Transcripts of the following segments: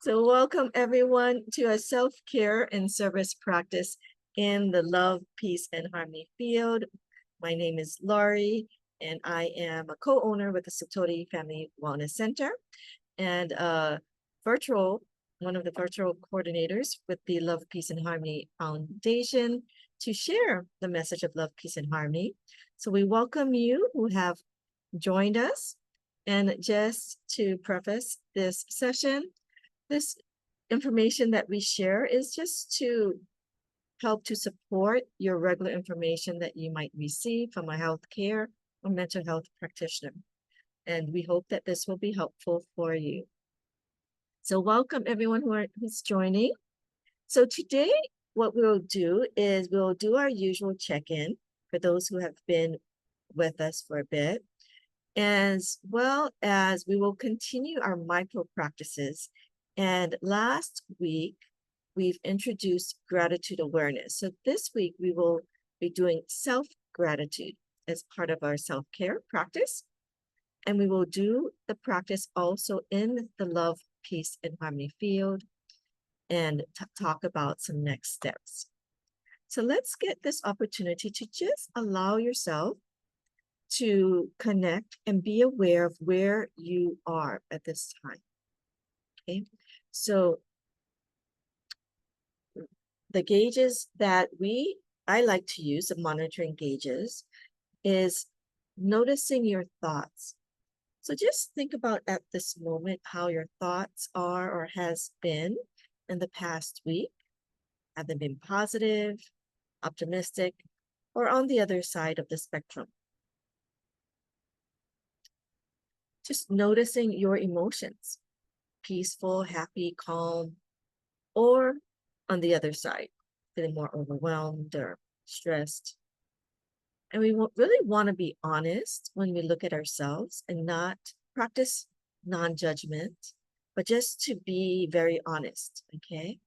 So welcome everyone to a self-care and service practice in the love, peace, and harmony field. My name is Laurie, and I am a co-owner with the Satori Family Wellness Center and one of the virtual coordinators with the Love, Peace, and Harmony Foundation to share the message of love, peace, and harmony. So we welcome you who have joined us. And just to preface this session, this information that we share is just to help to support your regular information that you might receive from a healthcare or mental health practitioner. And we hope that this will be helpful for you. So welcome everyone who's joining. So today, what we'll do is we'll do our usual check-in for those who have been with us for a bit, as well as we will continue our micro practices. And last week, we've introduced gratitude awareness. So this week, we will be doing self-gratitude as part of our self-care practice. And we will do the practice also in the love, peace, and harmony field and talk about some next steps. So let's get this opportunity to just allow yourself to connect and be aware of where you are at this time. Okay, so the gauges that I like to use, the monitoring gauges, is noticing your thoughts. So just think about at this moment how your thoughts are or has been in the past week. Have they been positive, optimistic, or on the other side of the spectrum? Just noticing your emotions, peaceful, happy, calm, or on the other side, feeling more overwhelmed or stressed. And we really want to be honest when we look at ourselves and not practice non-judgment, but just to be very honest, okay?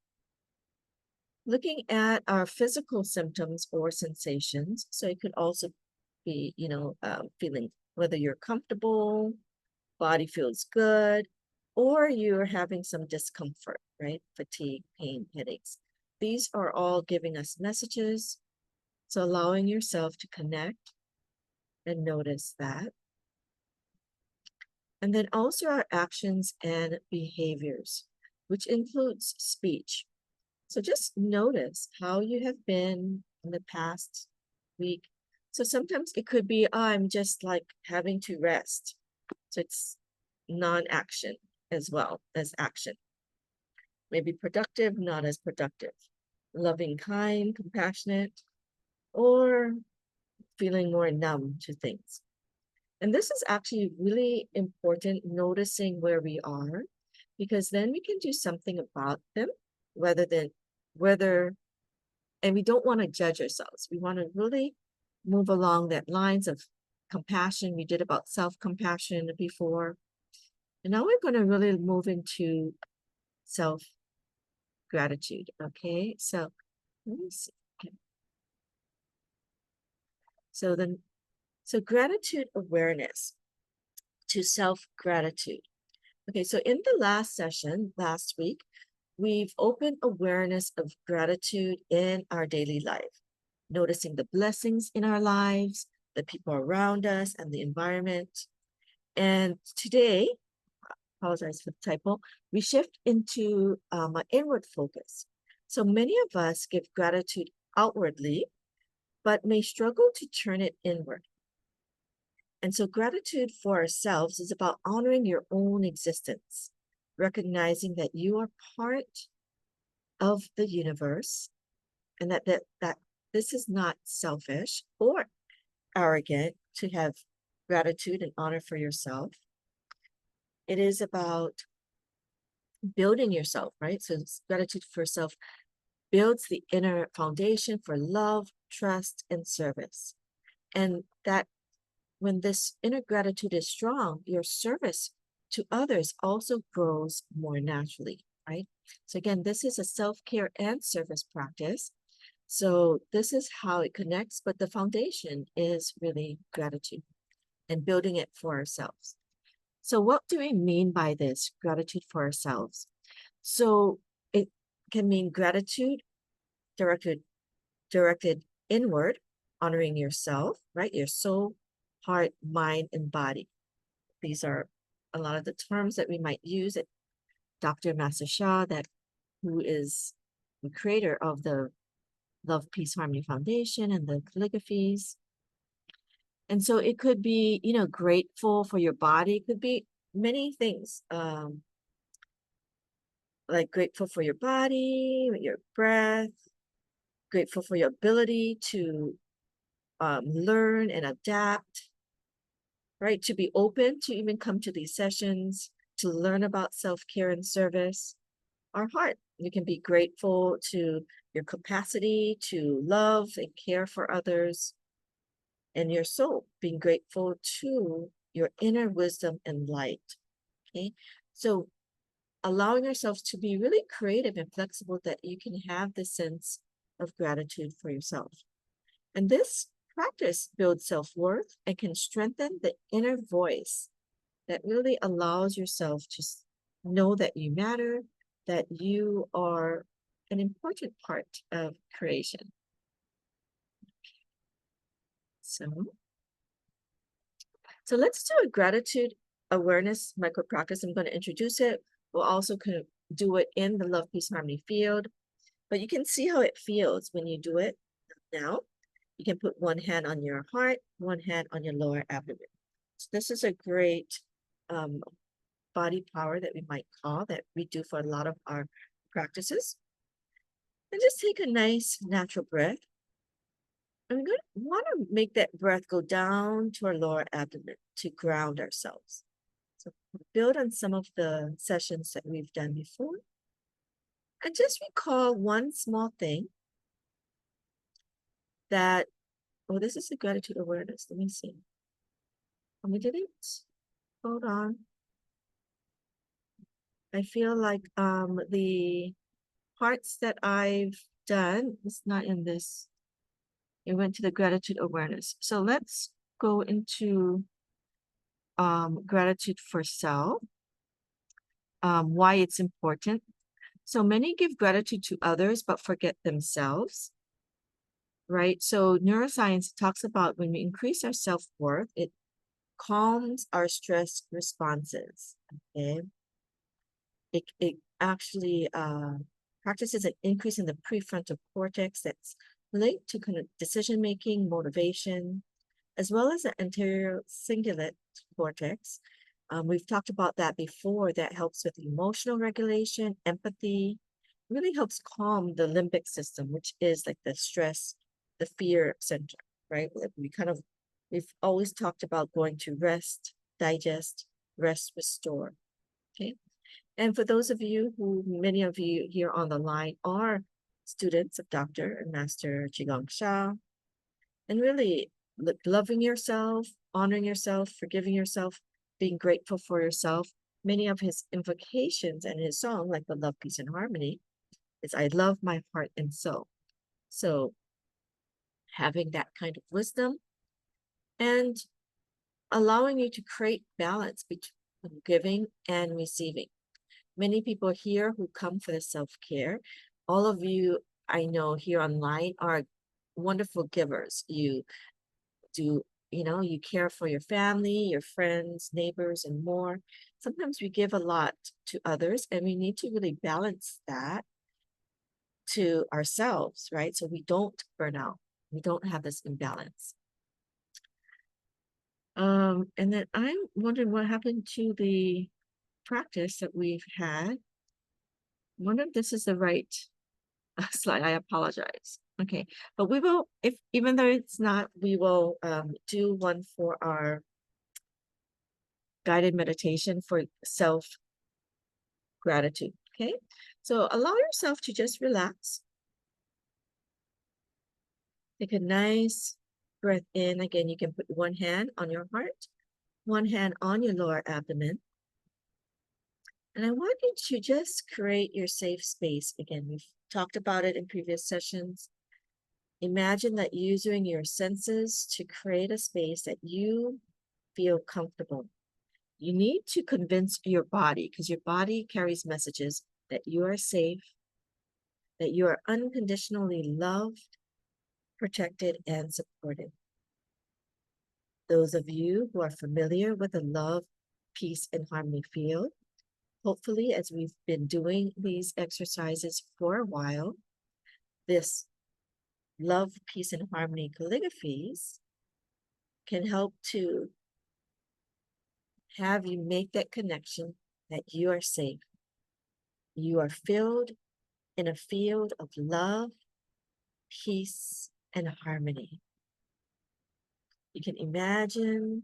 Looking at our physical symptoms or sensations, so it could also be, feeling whether you're comfortable, body feels good, or you're having some discomfort, right? Fatigue, pain, headaches. These are all giving us messages. So allowing yourself to connect and notice that. And then also our actions and behaviors, which includes speech. So just notice how you have been in the past week. So sometimes it could be, I'm just like having to rest. So it's non-action as well as action. Maybe productive, not as productive. Loving, kind, compassionate, or feeling more numb to things. And this is actually really important, noticing where we are, because then we can do something about them, and we don't want to judge ourselves. We want to really move along that lines of compassion. We did about self-compassion before. And now we're going to really move into self-gratitude, okay? So let me see. Okay. So gratitude awareness to self-gratitude. Okay, so in the last session, last week, we've opened awareness of gratitude in our daily life, noticing the blessings in our lives, the people around us, and the environment. And today, apologize for the typo, we shift into an inward focus. So many of us give gratitude outwardly, but may struggle to turn it inward. And so gratitude for ourselves is about honoring your own existence, recognizing that you are part of the universe and that this is not selfish or arrogant to have gratitude and honor for yourself. It is about building yourself, right? So gratitude for self builds the inner foundation for love, trust, and service. And that when this inner gratitude is strong, your service to others also grows more naturally, right? So again, this is a self-care and service practice. So this is how it connects, but the foundation is really gratitude and building it for ourselves. So what do we mean by this gratitude for ourselves? So it can mean gratitude directed inward, honoring yourself, right? Your soul, heart, mind, and body. These are a lot of the terms that we might use at Dr. Master Shah, who is the creator of the Love, Peace, Harmony Foundation and the calligraphies. And so it could be, grateful for your body. It could be many things, like grateful for your body, your breath, grateful for your ability to learn and adapt, right? To be open to even come to these sessions, to learn about self-care and service. Our heart, you can be grateful to your capacity to love and care for others, and your soul, being grateful to your inner wisdom and light. Okay, so allowing ourselves to be really creative and flexible, that you can have this sense of gratitude for yourself. And this practice builds self-worth and can strengthen the inner voice that really allows yourself to know that you matter, that you are an important part of creation. So let's do a gratitude awareness micro practice. I'm going to introduce it. We'll also do it in the Love, Peace, Harmony field, but you can see how it feels when you do it now. You can put one hand on your heart, one hand on your lower abdomen. So this is a great body power that we might call, that we do for a lot of our practices. And just take a nice natural breath. And we're going to want to make that breath go down to our lower abdomen to ground ourselves. So build on some of the sessions that we've done before. And just recall one small thing that, this is a gratitude awareness. Let me see. We did it. Hold on. I feel like the parts that I've done is not in this. It went to the gratitude awareness. So let's go into gratitude for self, why it's important. So many give gratitude to others, but forget themselves, right? So neuroscience talks about when we increase our self-worth, it calms our stress responses, okay? It actually practices an increase in the prefrontal cortex that's linked to kind of decision-making, motivation, as well as the anterior cingulate cortex. We've talked about that before. That helps with emotional regulation, empathy, really helps calm the limbic system, which is like the stress, the fear center, right? We've always talked about going to rest, digest, rest, restore, okay? And for those of you many of you here on the line are students of Dr. and Master Qigong Sha, and really loving yourself, honoring yourself, forgiving yourself, being grateful for yourself. Many of his invocations and his song, like the Love, Peace, and Harmony, is I love my heart and soul. So having that kind of wisdom and allowing you to create balance between giving and receiving. Many people here who come for the self-care, all of you I know here online are wonderful givers. You do, you care for your family, your friends, neighbors, and more. Sometimes we give a lot to others, and we need to really balance that to ourselves, right? So we don't burn out. We don't have this imbalance. And then I'm wondering what happened to the practice that we've had. I wonder if this is the right slide. I apologize. Okay, but we will, even though it's not, we will do one for our guided meditation for self-gratitude, okay? So allow yourself to just relax. Take a nice breath in. Again, you can put one hand on your heart, one hand on your lower abdomen. And I want you to just create your safe space. Again, we've talked about it in previous sessions. Imagine that using your senses to create a space that you feel comfortable. You need to convince your body, because your body carries messages that you are safe, that you are unconditionally loved, protected, and supported. Those of you who are familiar with the love, peace, and harmony field, hopefully, as we've been doing these exercises for a while, this love, peace, and harmony calligraphies can help to have you make that connection that you are safe. You are filled in a field of love, peace, and harmony. You can imagine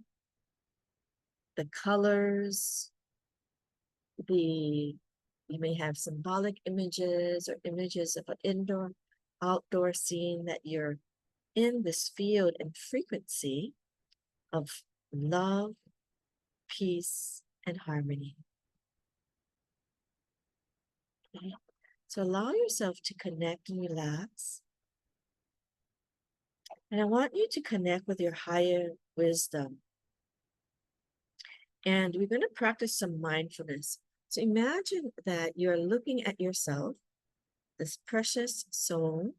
the colors, you may have symbolic images or images of an indoor, outdoor scene that you're in this field and frequency of love, peace, and harmony. Okay. So allow yourself to connect and relax. And I want you to connect with your higher wisdom. And we're going to practice some mindfulness. So imagine that you're looking at yourself, this precious soul,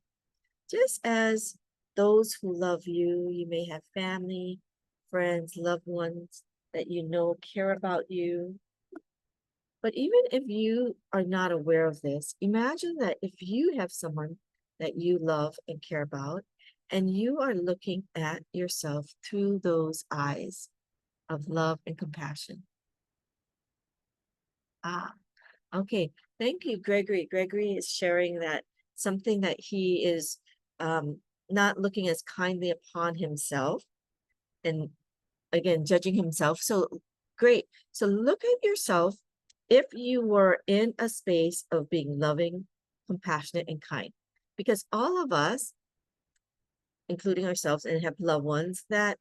just as those who love you. You may have family, friends, loved ones that you know care about you. But even if you are not aware of this, imagine that if you have someone that you love and care about, and you are looking at yourself through those eyes of love and compassion. Okay. Thank you, Gregory. Gregory is sharing that something that he is not looking as kindly upon himself and again, judging himself. So great. So look at yourself if you were in a space of being loving, compassionate, and kind. Because all of us, including ourselves, and have loved ones that,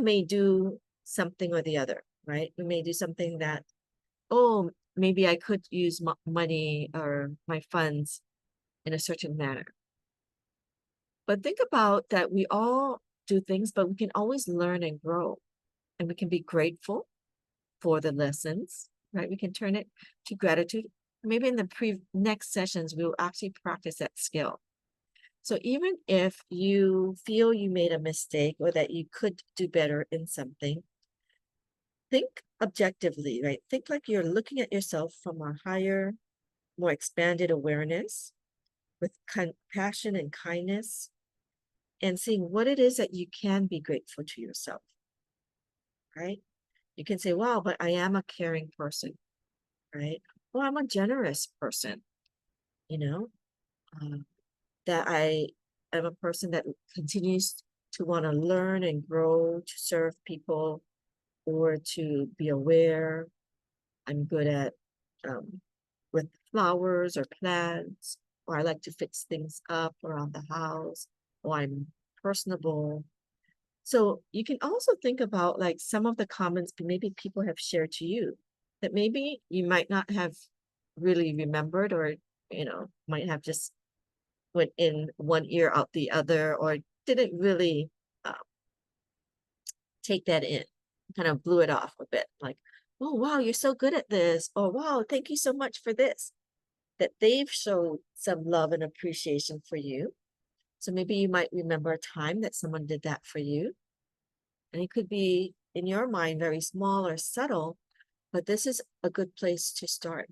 may do something or the other, right? We may do something that, oh, maybe I could use money or my funds in a certain manner. But think about that we all do things, but we can always learn and grow. And we can be grateful for the lessons, right? We can turn it to gratitude. Maybe in the next sessions, we'll actually practice that skill. So even if you feel you made a mistake or that you could do better in something, think objectively, right? Think like you're looking at yourself from a higher, more expanded awareness with compassion and kindness and seeing what it is that you can be grateful to yourself, right? You can say, wow, but I am a caring person, right? Well, I'm a generous person, you know, that I am a person that continues to want to learn and grow, to serve people, or to be aware. I'm good at with flowers or plants, or I like to fix things up around the house, or I'm personable. So you can also think about like some of the comments maybe people have shared to you that maybe you might not have really remembered or, might have just went in one ear out the other or didn't really take that in, kind of blew it off a bit. Like, oh, wow, you're so good at this. Or, wow, thank you so much for this. That they've showed some love and appreciation for you. So maybe you might remember a time that someone did that for you. And it could be, in your mind, very small or subtle, but this is a good place to start,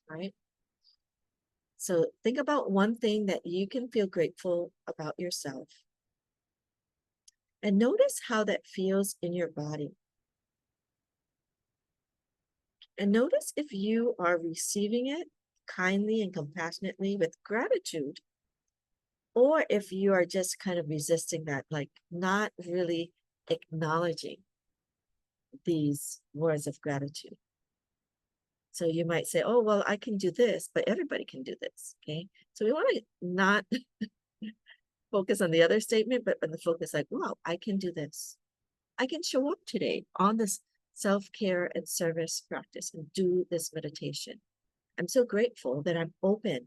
right? So think about one thing that you can feel grateful about yourself. And notice how that feels in your body. And notice if you are receiving it kindly and compassionately with gratitude, or if you are just kind of resisting that, like not really acknowledging these words of gratitude. So you might say, oh, well, I can do this, but everybody can do this, okay? So we want to not focus on the other statement, but on the focus like, wow, I can do this. I can show up today on this self-care and service practice and do this meditation. I'm so grateful that I'm open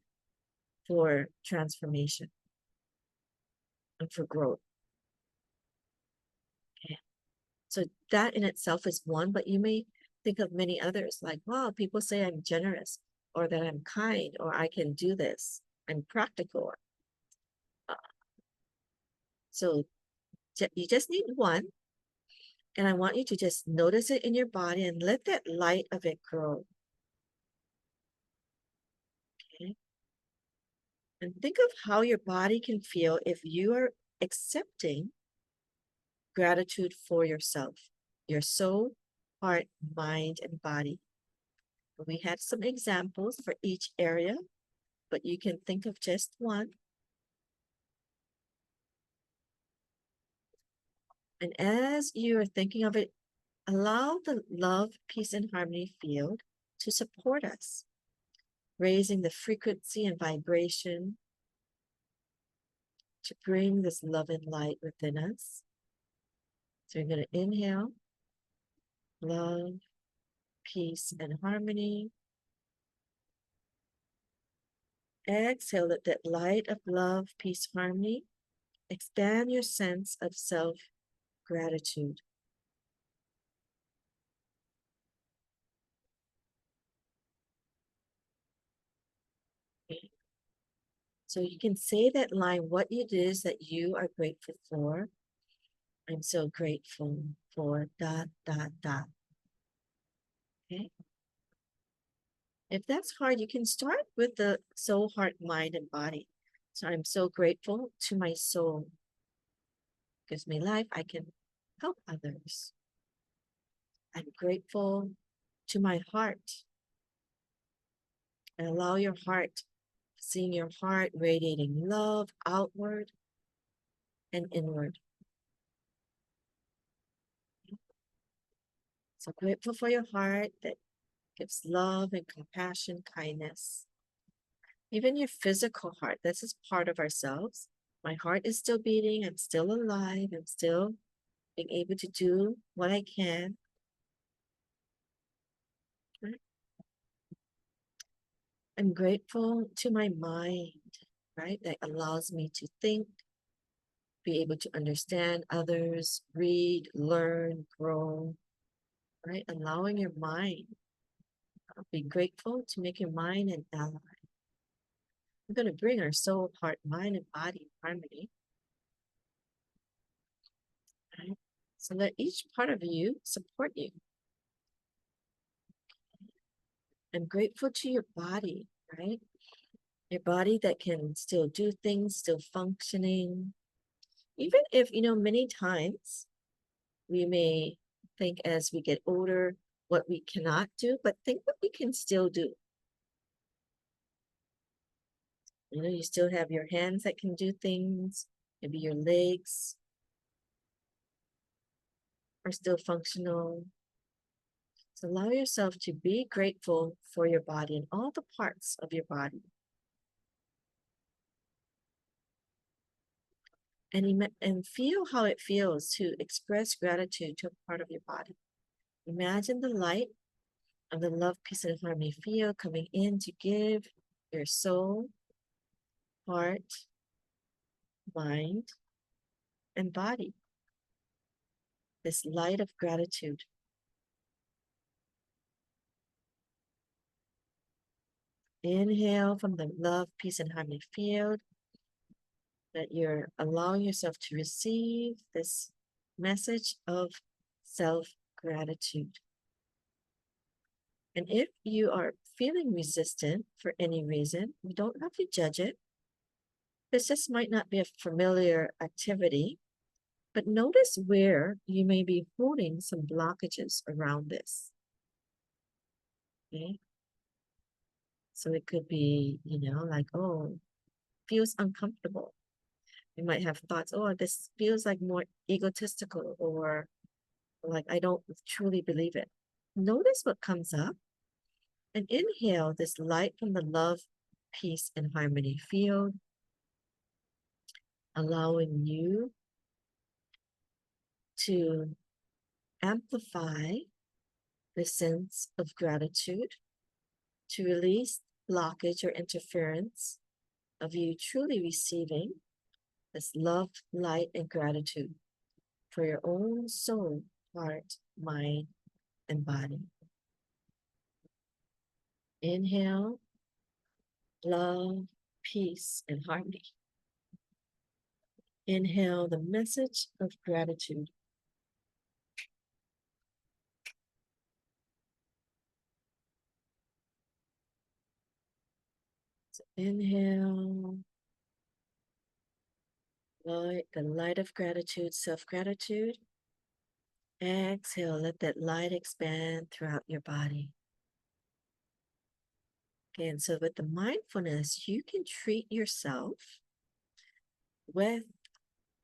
for transformation and for growth. Okay. So that in itself is one, but you may think of many others like, wow, people say I'm generous. or that I'm kind, or I can do this. I'm practical. Uh, So you just need one, and I want you to just notice it in your body and let that light of it grow. Okay? And think of how your body can feel if you are accepting gratitude for yourself, your soul, heart, mind, and body. We had some examples for each area, but you can think of just one. And as you are thinking of it, allow the love, peace, and harmony field to support us, raising the frequency and vibration to bring this love and light within us. So you're going to inhale, love, peace, and harmony. Exhale, let that light of love, peace, harmony expand your sense of self-gratitude. Okay. So you can say that line, what it is that you are grateful for. I'm so grateful for dot, dot, dot. Okay. If that's hard, you can start with the soul, heart, mind, and body. So I'm so grateful to my soul. Gives me life. I can help others. I'm grateful to my heart. And allow your heart, seeing your heart radiating love outward and inward. So grateful for your heart that gives love and compassion, kindness. Even your physical heart, this is part of ourselves. My heart is still beating. I'm still alive. I'm still being able to do what I can. Right? I'm grateful to my mind, right? That allows me to think, be able to understand others, read, learn, grow, right? Allowing your mind, be grateful to make your mind an ally. We're going to bring our soul, heart, mind, and body in harmony. Right? So let each part of you support you. I'm grateful to your body, right? Your body that can still do things, still functioning. Even if, many times we may think as we get older what we cannot do, but think what we can still do. You still have your hands that can do things, maybe your legs are still functional. So allow yourself to be grateful for your body and all the parts of your body. And feel how it feels to express gratitude to a part of your body. Imagine the light of the love, peace, and harmony field coming in to give your soul, heart, mind, and body this light of gratitude. Inhale from the love, peace, and harmony field, that you're allowing yourself to receive this message of self-gratitude. And if you are feeling resistant for any reason, you don't have to judge it. This just might not be a familiar activity, but notice where you may be holding some blockages around this. Okay. So it could be, like, oh, feels uncomfortable. You might have thoughts, oh, this feels like more egotistical, or like I don't truly believe it. Notice what comes up and inhale this light from the love, peace, and harmony field, allowing you to amplify the sense of gratitude, to release blockage or interference of you truly receiving this love, light, and gratitude for your own soul, heart, mind, and body. Inhale, love, peace, and harmony. Inhale the message of gratitude. So inhale, the light of gratitude, self-gratitude. Exhale, let that light expand throughout your body. Okay, and so with the mindfulness, you can treat yourself with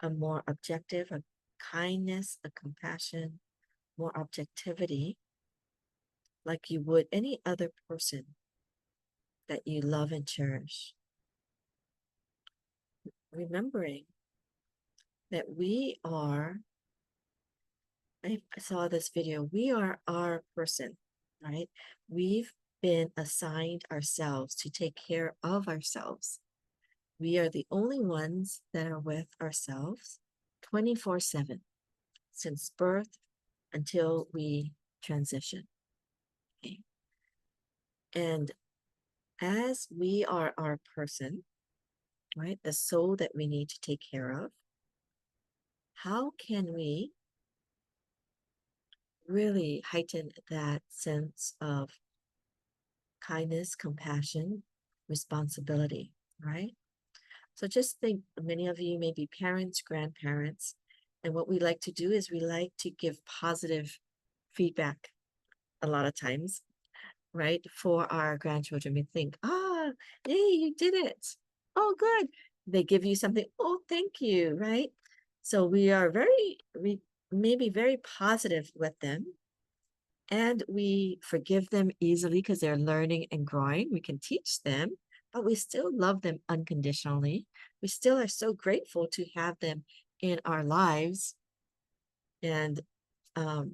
a more objective, a kindness, a compassion, more objectivity, like you would any other person that you love and cherish. Remembering that we are, I saw this video, we are our person, right? We've been assigned ourselves to take care of ourselves. We are the only ones that are with ourselves 24/7 since birth until we transition. Okay. And as we are our person, right, the soul that we need to take care of, how can we really heighten that sense of kindness, compassion, responsibility, right? So just think, many of you may be parents, grandparents, and what we like to do is we like to give positive feedback a lot of times, right? For our grandchildren, we think, hey, you did it. Oh, good. They give you something. Oh, thank you, right? So we may be very positive with them, and we forgive them easily because they're learning and growing. We can teach them, but we still love them unconditionally. We still are so grateful to have them in our lives. And I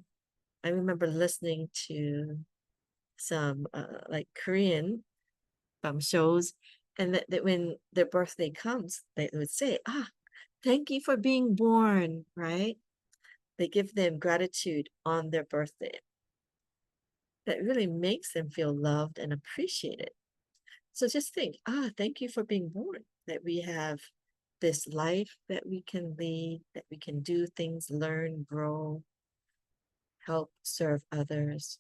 remember listening to some like Korean shows, and that when their birthday comes, they would say, thank you for being born, right? They give them gratitude on their birthday. That really makes them feel loved and appreciated. So just think, thank you for being born, that we have this life that we can lead, that we can do things, learn, grow, help serve others.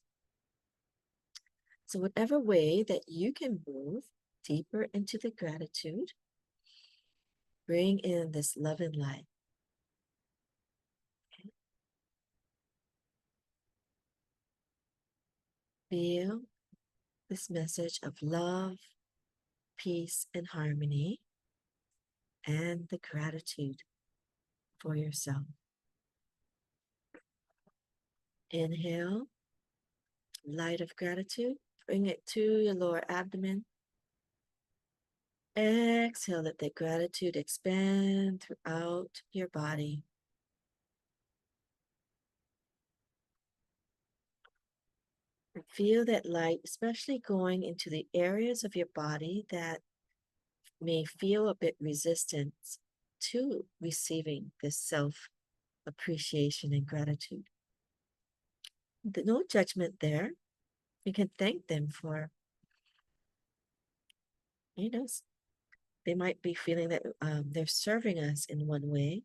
So whatever way that you can move deeper into the gratitude, bring in this love and light. Okay. Feel this message of love, peace, and harmony, and the gratitude for yourself. Inhale, light of gratitude. Bring it to your lower abdomen. Exhale, let the gratitude expand throughout your body. And feel that light, especially going into the areas of your body that may feel a bit resistant to receiving this self-appreciation and gratitude. No judgment there. We can thank them for, they might be feeling that they're serving us in one way,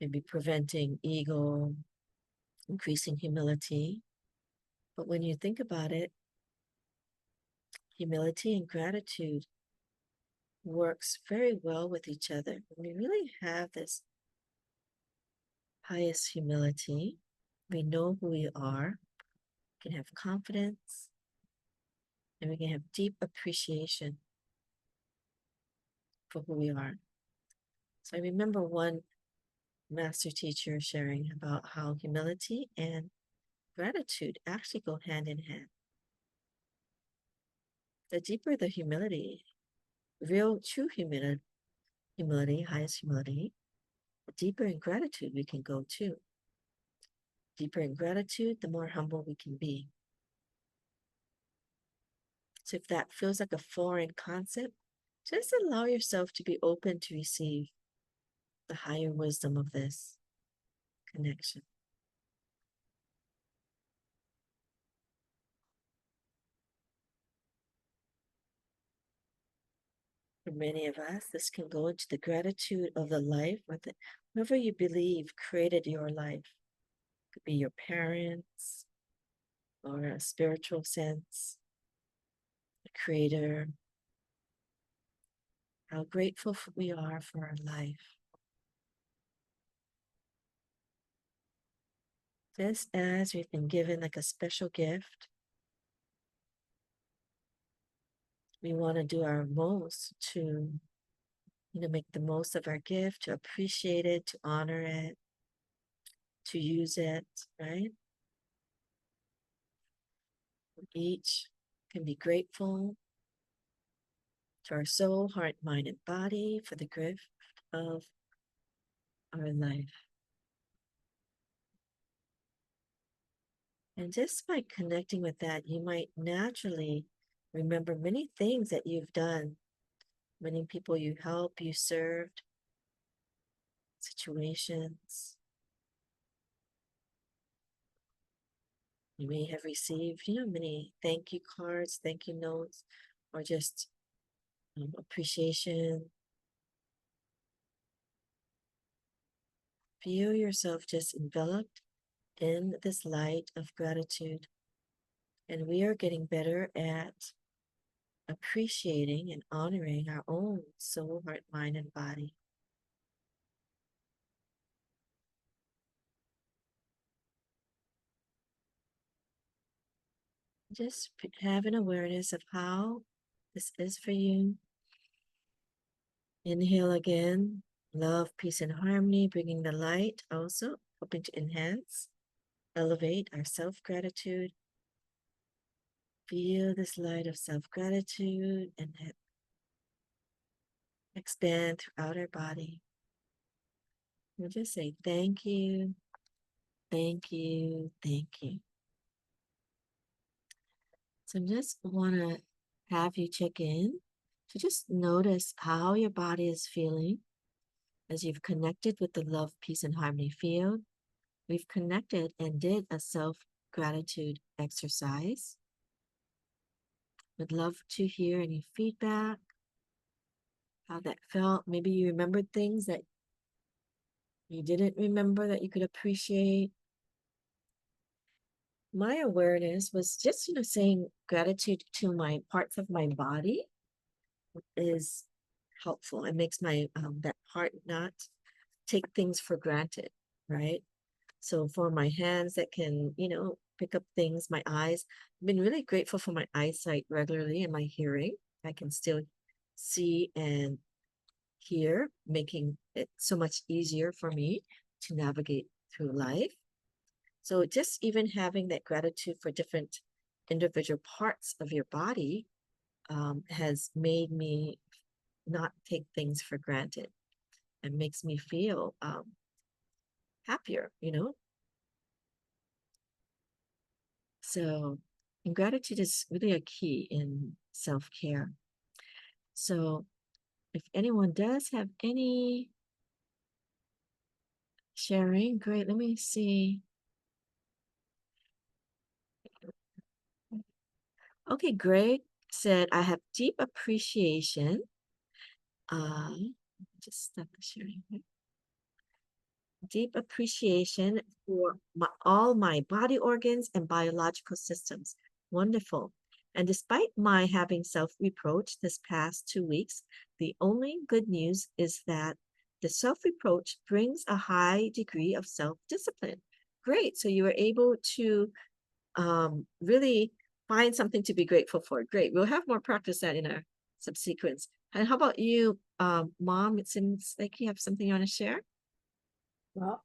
maybe preventing ego, increasing humility. But when you think about it, humility and gratitude works very well with each other. We really have this highest humility. We know who we are, we can have confidence, and we can have deep appreciation for who we are. So I remember one master teacher sharing about how humility and gratitude actually go hand in hand. The deeper the humility, real true humility, highest humility, the deeper in gratitude we can go too. Deeper in gratitude, the more humble we can be. So if that feels like a foreign concept, just allow yourself to be open to receive the higher wisdom of this connection. For many of us, this can go into the gratitude of the life or whoever you believe created your life. It could be your parents or a spiritual sense, the creator. How grateful we are for our life. Just as we've been given like a special gift, we want to do our most to, make the most of our gift, to appreciate it, to honor it, to use it, right? Each can be grateful to our soul, heart, mind, and body for the gift of our life. And just by connecting with that, you might naturally remember many things that you've done, many people you helped, you served, situations. You may have received, many thank you cards, thank you notes, or just appreciation. Feel yourself just enveloped in this light of gratitude. And we are getting better at appreciating and honoring our own soul, heart, mind, and body. Just have an awareness of how this is for you. Inhale again. Love, peace, and harmony, bringing the light also, helping to enhance, elevate our self-gratitude. Feel this light of self-gratitude and expand throughout our body. We'll just say thank you, thank you, thank you. So I just want to have you check in to just notice how your body is feeling as you've connected with the love, peace, and harmony field. We've connected and did a self-gratitude exercise. Would love to hear any feedback, how that felt. Maybe you remembered things that you didn't remember that you could appreciate. My awareness was just, saying gratitude to my parts of my body is helpful. It makes my that part not take things for granted, right? So for my hands that can, pick up things, my eyes, I've been really grateful for my eyesight regularly and my hearing. I can still see and hear, making it so much easier for me to navigate through life. So just even having that gratitude for different individual parts of your body has made me not take things for granted and makes me feel happier, So, and gratitude is really a key in self-care. So, if anyone does have any sharing, great. Let me see. Okay, Greg said, I have deep appreciation. Just stop the sharing here. Deep appreciation for all my body organs and biological systems. Wonderful. And despite my having self-reproach this past 2 weeks, the only good news is that the self-reproach brings a high degree of self-discipline. Great. So you were able to really find something to be grateful for. Great. We'll have more practice that in our subsequence. And how about you, Mom? It seems like you have something you want to share. Well,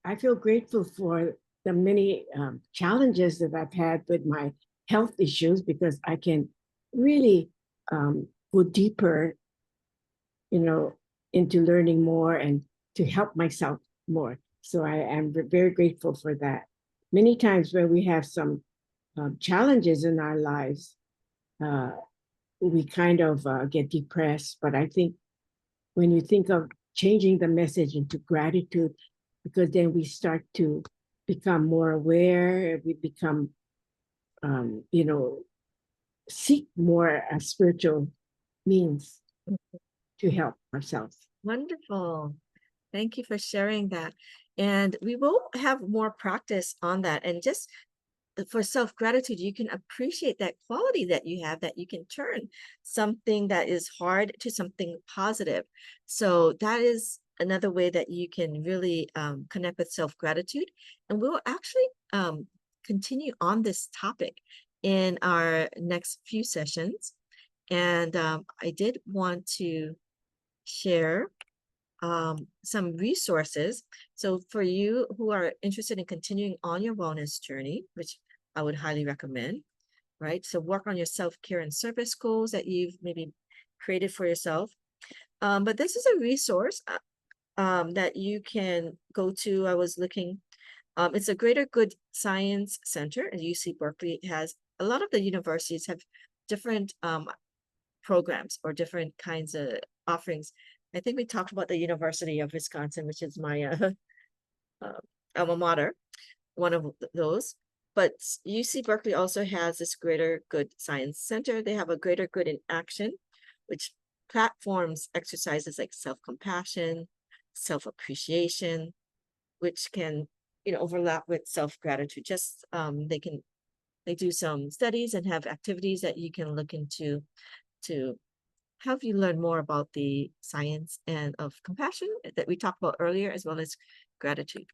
I feel grateful for the many challenges that I've had with my health issues because I can really go deeper, into learning more and to help myself more. So I am very grateful for that. Many times when we have some challenges in our lives, we kind of get depressed. But I think when you think of changing the message into gratitude, because then we start to become more aware, we become, seek more spiritual means to help ourselves. Wonderful. Thank you for sharing that. And we will have more practice on that. And just for self-gratitude, you can appreciate that quality that you have, that you can turn something that is hard to something positive. So that is another way that you can really connect with self-gratitude. And we'll actually continue on this topic in our next few sessions. And I did want to share some resources. So for you who are interested in continuing on your wellness journey, which I would highly recommend, right? So work on your self-care and service goals that you've maybe created for yourself. But this is a resource that you can go to. I was looking, it's a Greater Good Science Center at UC Berkeley. It has a lot of the universities have different programs or different kinds of offerings. I think we talked about the University of Wisconsin, which is my alma mater, one of those. But UC Berkeley also has this Greater Good Science Center. They have a Greater Good in Action, which platforms exercises like self-compassion, self-appreciation, which can, overlap with self-gratitude. Just they do some studies and have activities that you can look into to help you learn more about the science and of compassion that we talked about earlier, as well as gratitude.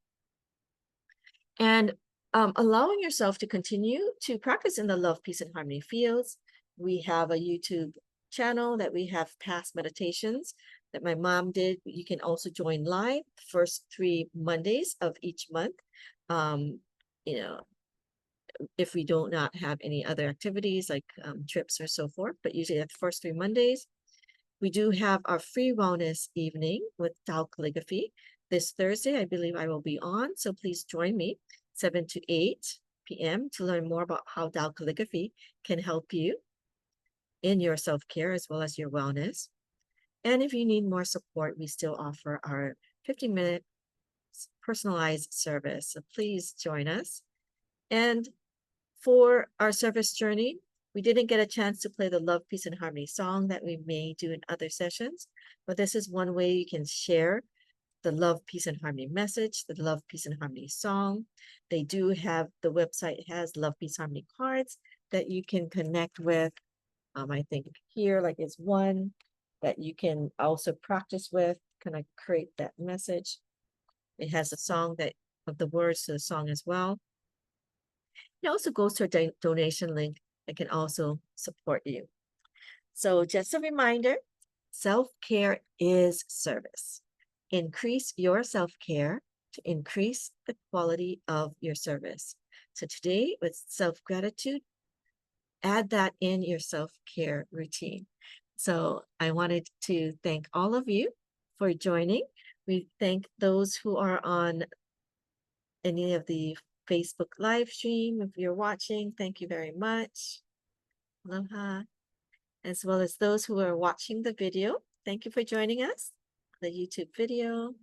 And allowing yourself to continue to practice in the love, peace, and harmony fields. We have a YouTube channel that we have past meditations that my mom did. You can also join live the first 3 Mondays of each month. If we do not have any other activities like trips or so forth, but usually at the first 3 Mondays. We do have our free wellness evening with Tao Calligraphy. This Thursday, I believe I will be on, so please join me 7 to 8 p.m. to learn more about how Tao Calligraphy can help you in your self-care as well as your wellness. And if you need more support, we still offer our 15-minute personalized service. So please join us. And for our service journey, we didn't get a chance to play the Love, Peace, and Harmony song that we may do in other sessions, but this is one way you can share the Love, Peace, and Harmony message, the Love, Peace, and Harmony song. They do have, the website has Love, Peace, Harmony cards that you can connect with. I think here, like it's one that you can also practice with, kind of create that message. It has a song that, of the words to the song as well. It also goes to a donation link that can also support you. So just a reminder, self-care is service. Increase your self-care to increase the quality of your service. So today with self-gratitude, add that in your self-care routine. So I wanted to thank all of you for joining. We thank those who are on any of the Facebook live stream. If you're watching, thank you very much. Aloha. As well as those who are watching the video. Thank you for joining us, the YouTube video.